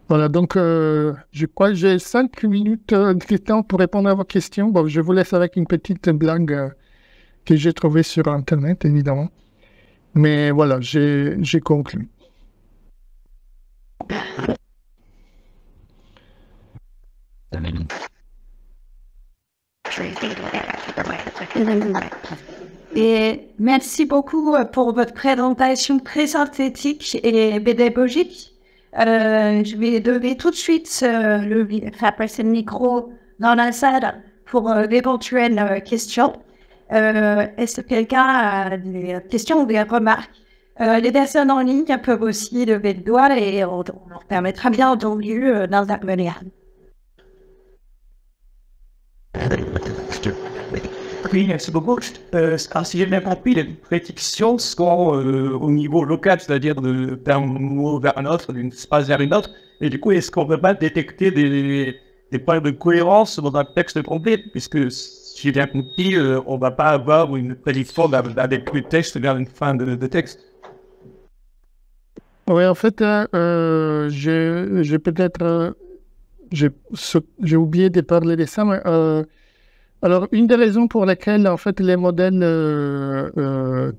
Voilà, donc je crois que j'ai 5 minutes de temps pour répondre à vos questions. Bon, je vous laisse avec une petite blague que j'ai trouvée sur Internet, évidemment. Mais voilà, j'ai conclu. Et merci beaucoup pour votre présentation très synthétique et pédagogique. Je vais donner tout de suite passer le micro dans la salle pour d'éventuelles questions. Est-ce que quelqu'un a des questions ou des remarques? Les personnes en ligne peuvent aussi lever le doigt et on leur permettra bien entendu d'intervenir. Oui, merci beaucoup. Si j'ai bien compris, les prédictions sont au niveau local, c'est-à-dire d'un mot vers un autre, d'une phrase vers une autre. Et du coup, est-ce qu'on ne peut pas détecter des problèmes de cohérence dans un texte complet? Puisque, si j'ai bien compris, on ne va pas avoir une prédiction avec le texte vers une fin de texte. Oui, en fait, j'ai peut-être j'ai oublié de parler de ça, mais alors une des raisons pour lesquelles en fait les modèles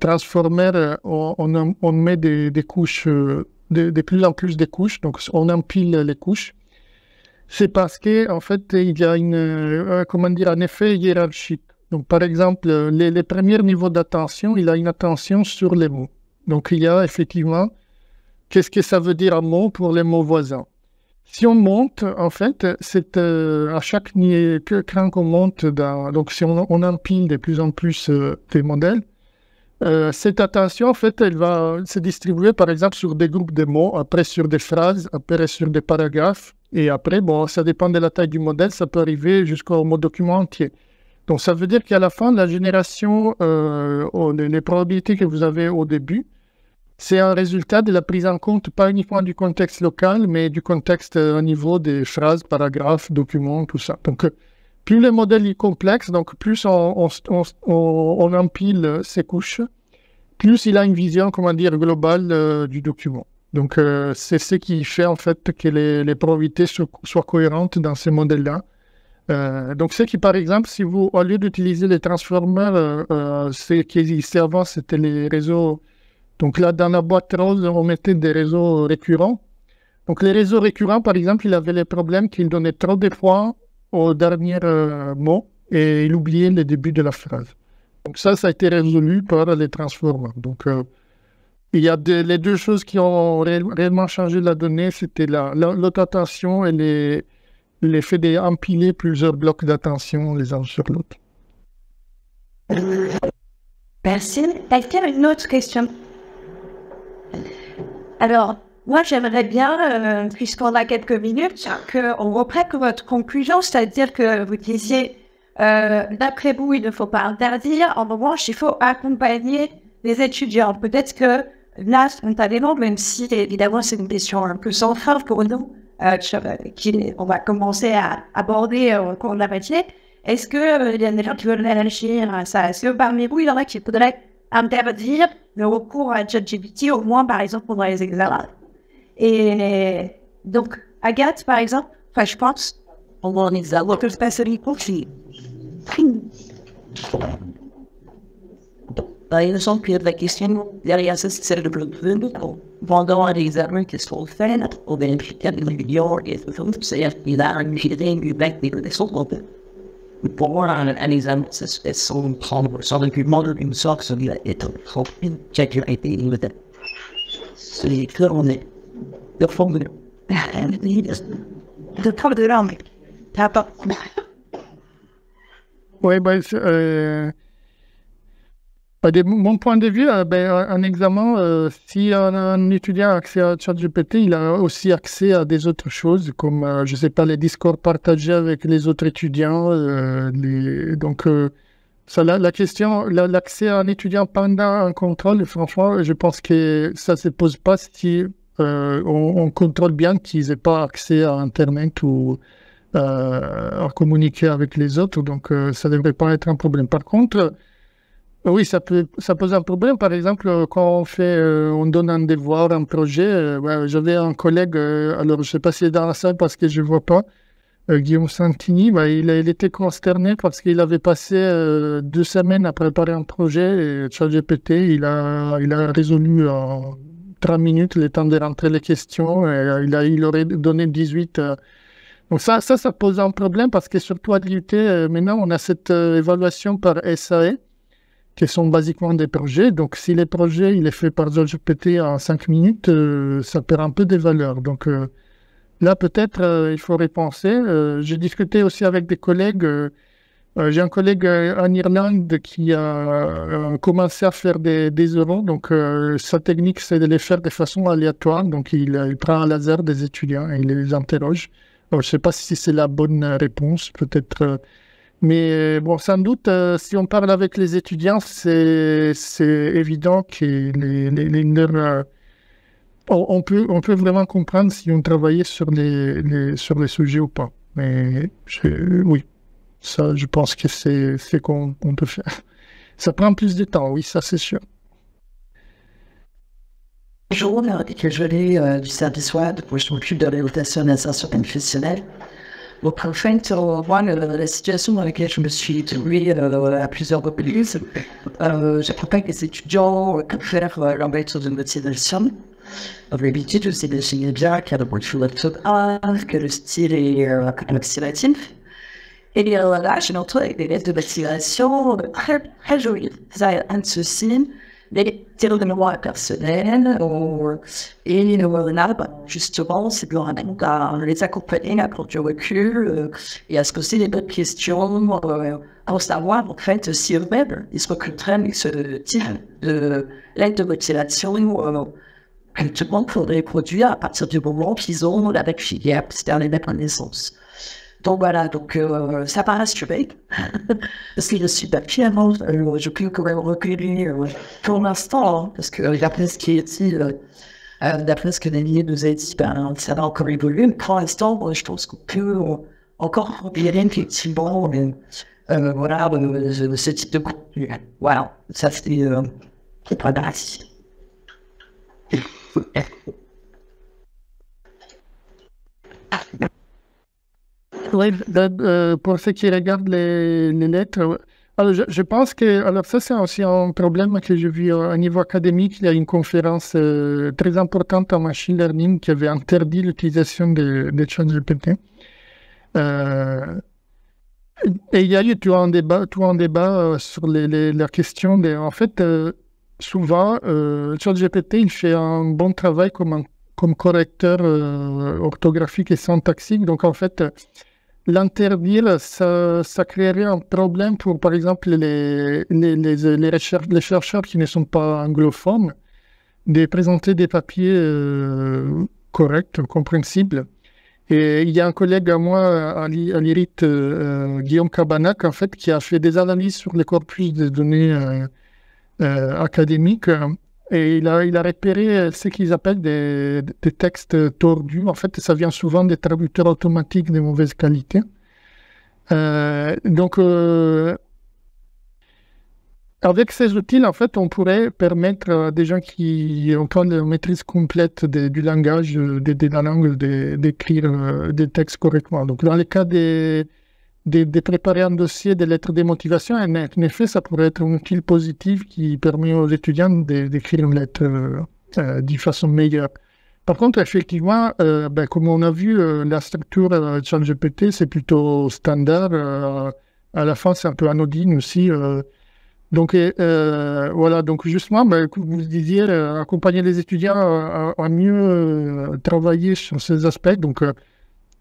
transformers, on met des couches, de plus en plus de couches, donc on empile les couches, c'est parce que en fait il y a un effet hiérarchique. Donc par exemple, les premiers niveaux d'attention, il a une attention sur les mots. Donc il y a effectivement qu'est-ce que ça veut dire un mot pour les mots voisins. Si on monte, en fait, c'est à chaque cran qu'on monte, donc si on empile de plus en plus des modèles, cette attention, en fait, elle va se distribuer, par exemple, sur des groupes de mots, après sur des phrases, après sur des paragraphes, et après, bon, ça dépend de la taille du modèle, ça peut arriver jusqu'au mot document entier. Donc, ça veut dire qu'à la fin, la génération, les probabilités que vous avez au début, c'est un résultat de la prise en compte, pas uniquement du contexte local, mais du contexte au niveau des phrases, paragraphes, documents, tout ça. Donc, plus le modèle est complexe, donc plus on empile ces couches, plus il a une vision, comment dire, globale du document. Donc, c'est ce qui fait en fait que les probabilités soient cohérentes dans ces modèles-là. Donc, c'est qui, par exemple, si vous, au lieu d'utiliser les transformers, ce qui existait avant, c'était les réseaux. Donc là, dans la boîte rose, on mettait des réseaux récurrents. Donc les réseaux récurrents, par exemple, il avait le problème qu'il donnait trop de points au dernier mot et il oubliait le début de la phrase. Donc ça a été résolu par les transformers. Donc il y a les deux choses qui ont réellement changé la donnée, c'était l'auto-attention et l'effet d'empiler plusieurs blocs d'attention les uns sur l'autre. Merci. Est-ce qu'il y a une autre question? Alors, moi, j'aimerais bien, puisqu'on a quelques minutes, qu'on reprenne votre conclusion, c'est-à-dire que vous disiez, d'après vous, il ne faut pas interdire, en revanche, il faut accompagner les étudiants. Peut-être que là, spontanément, même si évidemment c'est une question un peu sans fin pour nous, on va commencer à aborder au cours de la matière, est-ce qu'il y a des gens qui veulent réagir à ça? Est-ce que parmi vous, il y en a qui voudraient interdire le recours à ChatGPT, au moins, par exemple, pendant les examens? Et donc, Agathe, par exemple, je pense, on va en examen, que se passe les conflits. Par exemple, il y a la question derrière ça, c'est celle de l'autre. Pendant un examen qui sont faits, on vérifie les millions et tout, c'est-à-dire qu'il a un feeling du bec des connaissances. Pour moi, un examen, c'est son prendre son document d'une sorte, celui-là est trop sécurité limitée. C'est que on est de fond de top de langue. T'as pas. Oui, de mon point de vue, un examen, si un étudiant a accès à ChatGPT, il a aussi accès à des autres choses, comme, je ne sais pas, les discours partagés avec les autres étudiants. Donc, la question, l'accès à un étudiant pendant un contrôle, franchement, je pense que ça ne se pose pas si on contrôle bien qu'ils n'aient pas accès à Internet ou à communiquer avec les autres. Donc, ça ne devrait pas être un problème. Par contre, oui, ça pose un problème. Par exemple, quand on donne un devoir, un projet. J'avais un collègue, alors je ne sais pas s'il est dans la salle parce que je ne vois pas, Guillaume Santini, il était consterné parce qu'il avait passé 2 semaines à préparer un projet et ChatGPT, il a résolu en 3 minutes le temps de rentrer les questions et il aurait donné 18. Donc ça pose un problème parce que surtout à l'IUT, maintenant on a cette évaluation par SAE qui sont basiquement des projets. Donc si les projets il est fait par ChatGPT en 5 minutes, ça perd un peu de valeur. Donc là, peut-être, il faut repenser. J'ai discuté aussi avec des collègues. J'ai un collègue en Irlande qui a commencé à faire des euros. Donc, sa technique, c'est de les faire de façon aléatoire. Donc, il prend un hasard des étudiants et il les interroge. Alors, je ne sais pas si c'est la bonne réponse, peut-être. Mais bon, sans doute, si on parle avec les étudiants, c'est évident que on peut vraiment comprendre si on travaillait sur les sujets ou pas. Mais oui, ça, je pense que c'est ce qu'on peut faire. Ça prend plus de temps, oui, ça c'est sûr. Bonjour, que je l'ai du service web, où je m'occupe de l'orientation et de l'insertion professionnelle. Donc, en fait, moi, la situation dans laquelle je me suis trouvée à plusieurs reprises, j'accompagne les étudiants à faire leur méthode de motivation. D'habitude, je sais dessiner bien qu'il y a le profil que le style est approximatif. Et là, je m'entoure avec des lettres de motivation très jolies. Ça a un de ceux-ci, des tirs de mémoire personnels, et là, justement, c'est de les accompagner à prendre du recul et à se poser les bonnes questions pour savoir, en fait, si eux-mêmes, ils se reconnaîtraient avec ce type de lettre de motivation tout le monde faudrait produire à partir du moment qu'ils ont la filière, c'est-à-dire les mêmes connaissances. Donc voilà, ça paraît stupide, parce que je suis pas fièrement, je peux quand même reculer pour l'instant, parce que d'après ce qui est dit, d'après ce que Daniel nous a dit, ça va encore évoluer, mais pour l'instant, je pense qu'on peut encore bien effectivement, voilà, ce type de contenu. Voilà, ça c'est pas grave. Oui, pour ceux qui regardent les lettres, alors je pense que, alors ça c'est aussi un problème que j'ai vu au niveau académique. Il y a une conférence très importante en machine learning qui avait interdit l'utilisation de ChatGPT. Et il y a eu tout un débat sur la question de, en fait, souvent, ChatGPT, il fait un bon travail comme correcteur orthographique et syntaxique. Donc, en fait, l'interdire, ça créerait un problème pour, par exemple, les chercheurs qui ne sont pas anglophones, de présenter des papiers corrects, compréhensibles. Et il y a un collègue à moi, à l'IRIT, Guillaume Cabanac, en fait, qui a fait des analyses sur les corpus de données académiques. Et il a repéré ce qu'ils appellent des textes tordus. En fait, ça vient souvent des traducteurs automatiques de mauvaise qualité. Avec ces outils, en fait, on pourrait permettre à des gens qui ont pas la maîtrise complète du langage, de la langue, d'écrire des textes correctement. Donc, dans le cas des de préparer un dossier de lettres de motivation. En effet, ça pourrait être un outil positif qui permet aux étudiants d'écrire une lettre d'une façon meilleure. Par contre, effectivement, comme on a vu, la structure ChatGPT, c'est plutôt standard. À la fin, c'est un peu anodine aussi. Donc, voilà. Donc, justement, comme vous disiez, accompagner les étudiants à mieux travailler sur ces aspects. Donc,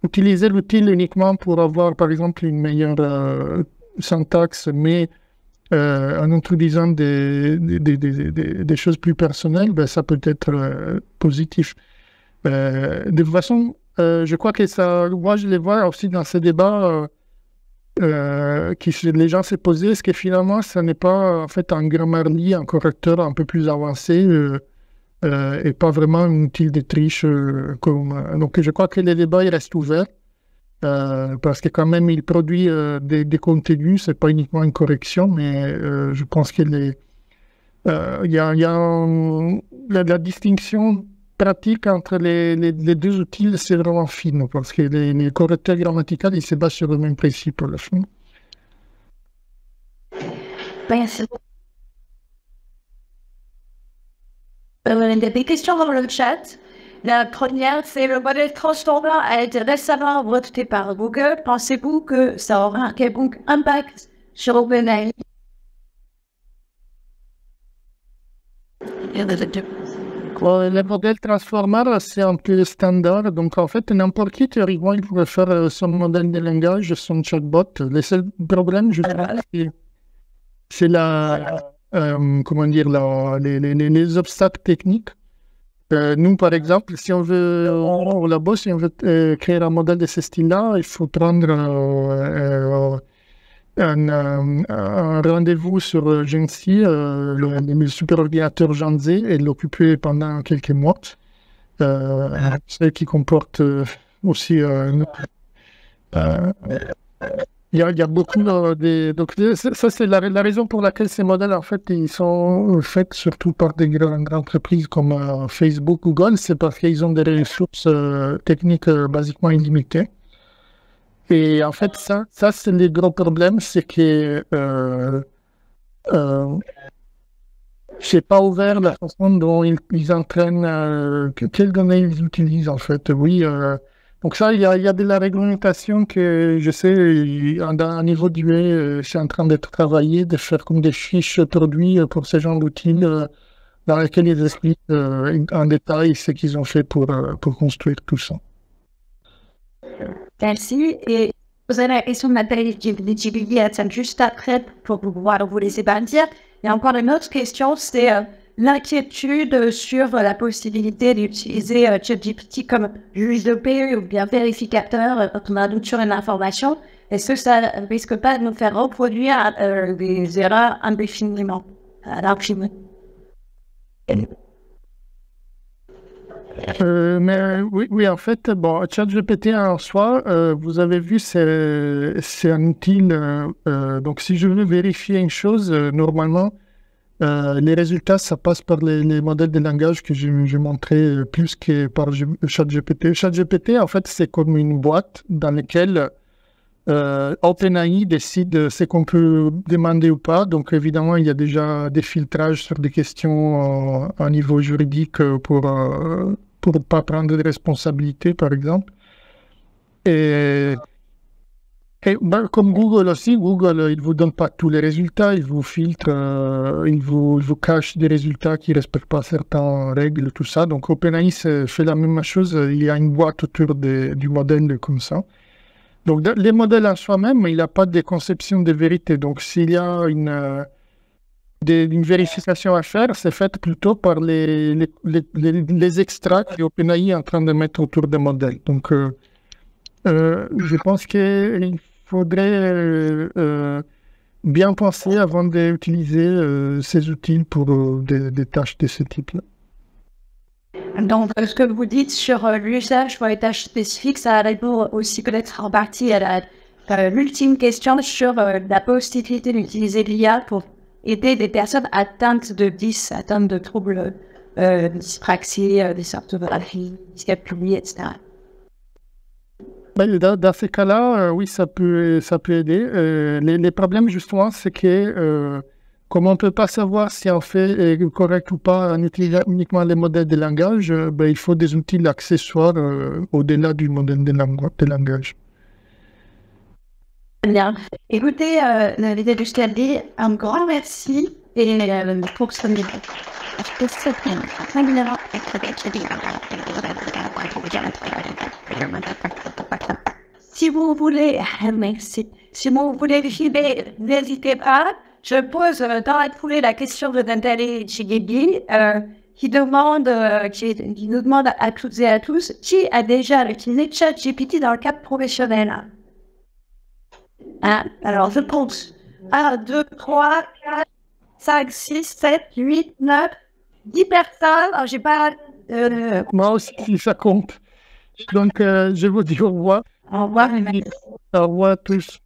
utiliser l'outil uniquement pour avoir, par exemple, une meilleure syntaxe, mais en introduisant des choses plus personnelles, ça peut être positif. De toute façon, je crois que ça, moi je les vois aussi dans ces débats les gens se posaient, est-ce que finalement ce n'est pas en fait un Grammarly, un correcteur un peu plus avancé et pas vraiment un outil de triche donc je crois que les débats ils restent ouverts parce que quand même il produit des contenus, c'est pas uniquement une correction, mais je pense qu'il y a la distinction pratique entre les deux outils, c'est vraiment fine, parce que les correcteurs grammaticaux, ils se basent sur le même principe, le fond. Merci. Il y a des questions dans le chat. La première, c'est le modèle Transformer a été récemment breveté par Google. Pensez-vous que ça aura un quelconque impact sur OpenAI? Le modèle Transformer, c'est un peu standard. Donc, en fait, n'importe qui, théoriquement, il pourrait faire son modèle de langage, son chatbot. Le seul problème, je pense, c'est comment dire, les obstacles techniques. Nous, par exemple, si on veut, au labo, si on veut créer un modèle de ce style-là, il faut prendre un rendez-vous sur Gency, le superordinateur Janzé, et l'occuper pendant quelques mois. Ce qui comporte aussi... il y a beaucoup de... Donc, ça, c'est la raison pour laquelle ces modèles, en fait, ils sont faits surtout par des grandes entreprises comme Facebook, Google. C'est parce qu'ils ont des ressources techniques basiquement illimitées. Et en fait, ça c'est le gros problème, c'est que c'est pas ouvert la façon dont ils entraînent, quelles données ils utilisent, en fait. Oui, donc ça, il y a de la réglementation que je sais, à un niveau d'UE, c'est en train d'être travaillé, de faire comme des fiches produits pour ce genre d'outils dans lesquels ils expliquent en détail ce qu'ils ont fait pour construire tout ça. Merci. Et vous avez la question de l'intelligibilité juste après pour pouvoir vous laisser partir. Et encore une autre question, c'est l'inquiétude sur la possibilité d'utiliser ChatGPT comme juge de paix ou bien vérificateur quand on a un doute sur une information. Est-ce que ça ne risque pas de nous faire reproduire des erreurs indéfiniment à l'infini? Oui, en fait, bon, ChatGPT en soi, vous avez vu, c'est un outil. Donc, si je veux vérifier une chose, normalement, les résultats, ça passe par les modèles de langage que j'ai montré plus que par ChatGPT. ChatGPT, en fait, c'est comme une boîte dans laquelle OpenAI décide ce qu'on peut demander ou pas. Donc, évidemment, il y a déjà des filtrages sur des questions à niveau juridique pour ne pas prendre de responsabilités, par exemple. Et comme Google aussi, Google, il ne vous donne pas tous les résultats, il vous filtre, il vous cache des résultats qui ne respectent pas certaines règles, tout ça. Donc, OpenAI fait la même chose, il y a une boîte autour du modèle comme ça. Donc, les modèles en soi-même, il n'y a pas de conception de vérité. Donc, s'il y a une vérification à faire, c'est faite plutôt par les extracts que OpenAI est en train de mettre autour des modèles. Donc, je pense qu'il faudrait bien penser avant d'utiliser ces outils pour des tâches de ce type-là. Donc, ce que vous dites sur l'usage pour les tâches spécifiques, ça répond aussi peut-être en partie à l'ultime question sur la possibilité d'utiliser l'IA pour aider des personnes atteintes de BIS, atteintes de troubles dyspraxie, dysorthographie, dyscalculie, etc. Dans ces cas-là, oui, ça peut aider. Les problèmes, justement, c'est que comme on ne peut pas savoir si on fait est correct ou pas en utilisant uniquement les modèles de langage, il faut des outils accessoires au-delà du modèle de langage. Bien. Écoutez, l'idée du dit un grand merci et pour ce niveau. Si vous voulez, merci. Si vous voulez filer, n'hésitez pas. Je pose dans la foulée la question de Nathalie Chigegi, qui nous demande à toutes et à tous, qui a déjà utilisé ChatGPT dans le cadre professionnel? Alors, je compte 1, 2, 3, 4, 5, 6, 7, 8, 9, 10 personnes. Alors, j'ai pas... Moi aussi, si ça compte. Donc, je vous dis au revoir. Au revoir. Au revoir à tous.